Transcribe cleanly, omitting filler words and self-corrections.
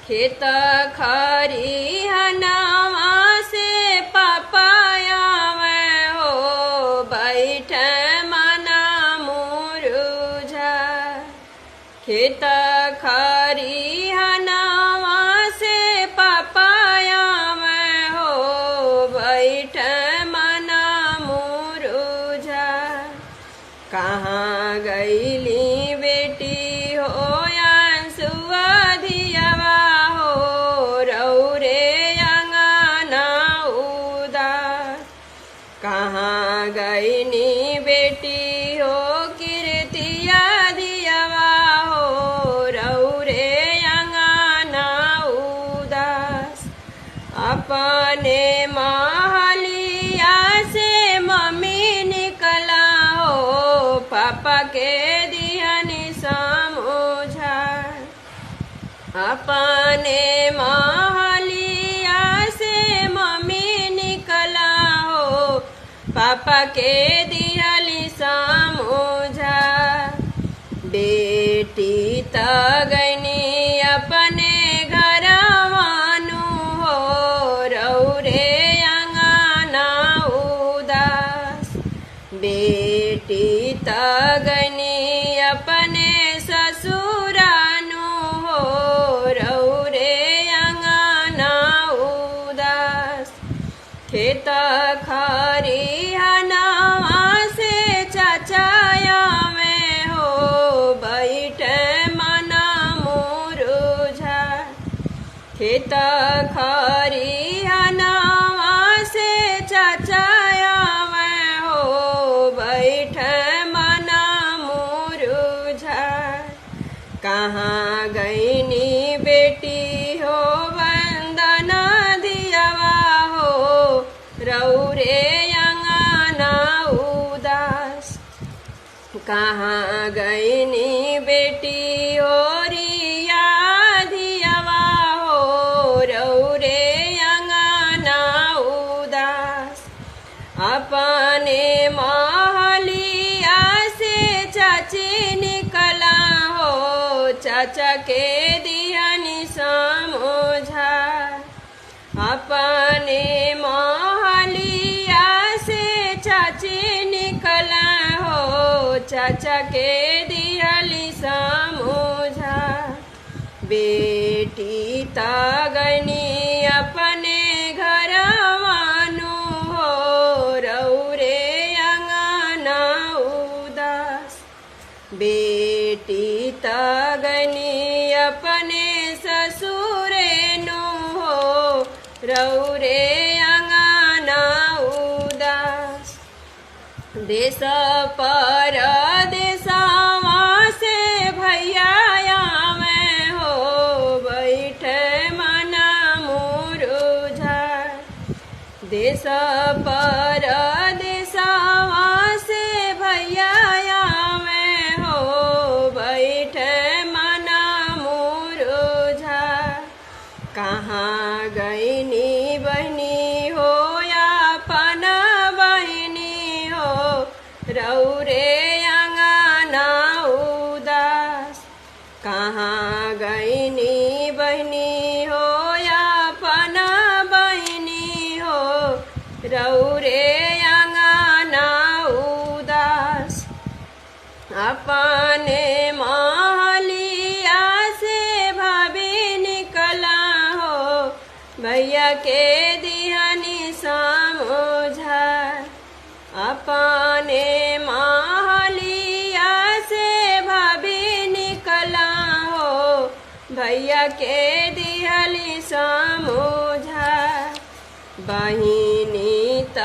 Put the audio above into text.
खेत खरिहनवा से पपाया में हो बैठ मना मुरुझा। खेत खरिहनवा से पपाया में हो बैठ मना मुरुझा। कहाँ गईली बेटी हो अंसुआ धियवा हो रौरे अंगना उदास। कहाँ गईनी बेटी हो कीर्तिया धियवा हो रौरे अंगना उदास। अपने महलिया से मम्मी निकला हो पापा के दिहनी समझा। अपने महलिया से मम्मी निकला हो पापा के दिहली समझा। बेटी तगनी अपने घरवानु हो रौरे अंगना उदास। बेटी तगनी अपने ससुरानु हो रौरे अंगना उदास। खेत खरिहनवा से चचाया में हो बैठ मना मुरुझा। खेत खरिहनवा से चचाया में हो बैठ मना मुरुझा। कहाँ गईनी बेटी हो वंदना धियवा हो रौरे अंगना उदास। कहाँ गईनी बेटी हो रिया धियवा हो रौरे अंगना उदास। अपने महलिया से चाची निकला हो चाचा के दिहनी समझा। अपने महलिया से चाची निकला हो चाचा के दिहली समझा। बेटी तगनी अपने घरवानु हो रौरे अंगना उदास। बेटी तगनी अपने ससुरेनु हो रौरे अंगना उदास। देश परदेसवा से भैया में हो बैठ मना मुरुझा। देश परदेसवा से भैया में हो बैठ मना मुरुझा। कहाँ गईनी बहनी हो या पना बहनी हो रौरे अंगना उदास। कहाँ गईनी बहनी हो या पना बहनी हो रौरे अंगना उदास। अपने महलिया से भाभी निकला हो भैया के दिहनी समझा। अपने महलिया से भाभी निकला हो भैया के दिहली समझा। बहिनी त